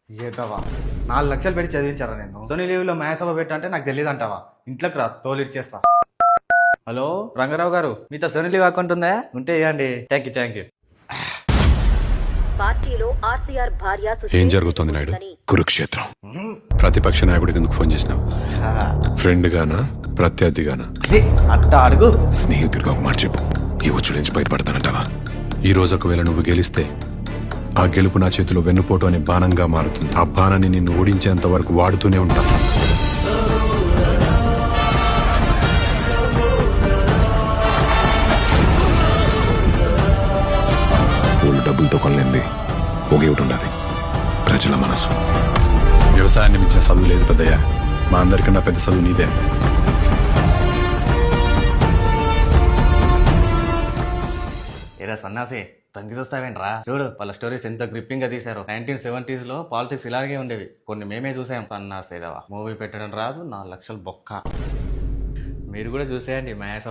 ఏదవా 4 లక్షలు పెట్టి చదివించారా నేను? సోనీ లీవ్లో మ్యాథ్స్ పెట్టంటే నాకు తెలియదు అంటావా? ఇంట్లోకి రా, తోలిచ్చేస్తా. హలో రంగారావు గారు, మీతో సోనీ లీవ్ అకౌంట్ ఉందా? ఉంటే ఇవ్వండి. Thank you. పార్టీలో ఆర్సీఆర్ భార్య ఏం జరుగుతోంది నాయుడు? కురుక్షేత్రం. ప్రతిపక్ష నాయకుడికి ఎందుకు ఫోన్ చేసినావు? ఫ్రెండ్ గానా ప్రత్యర్థి గానా? అట్టా అడుగు. స్నేహితుడిగా ఒక మాట చెప్పు. ఈ ఉచ్చుడి నుంచి బయటపడతానంటావా? ఈ రోజు ఒకవేళ నువ్వు గెలిస్తే ఆ గెలుపు నా చేతిలో వెన్నుపోటు అనే బాణంగా మారుతుంది. ఆ బాణాన్ని నిన్ను ఓడించేంత వరకు వాడుతూనే ఉంటాను. వాళ్ళు డబ్బులతో కొనలేంది ఒకే ఒకటి ఉండాలి, ప్రజల మనసు. వ్యవసాయాన్ని మించిన చదువు లేదు పెద్దయ్య. మా అందరికన్నా పెద్ద చదువు నీదే. ఏరా సన్నాసి, తగ్గి చూస్తావేంట్రా? చూడు వాళ్ళ స్టోరీస్ ఎంత గ్రిప్పింగ్ గా తీశారు. 1970s లో పాలిటిక్స్ ఇలాగే ఉండేవి. కొన్ని మేమే చూసాం. సన్నాసేదవా, మూవీ పెట్టడం రాదు, 4 లక్షలు బొక్క. మీరు కూడా చూసేయండి మ్యాథ్స్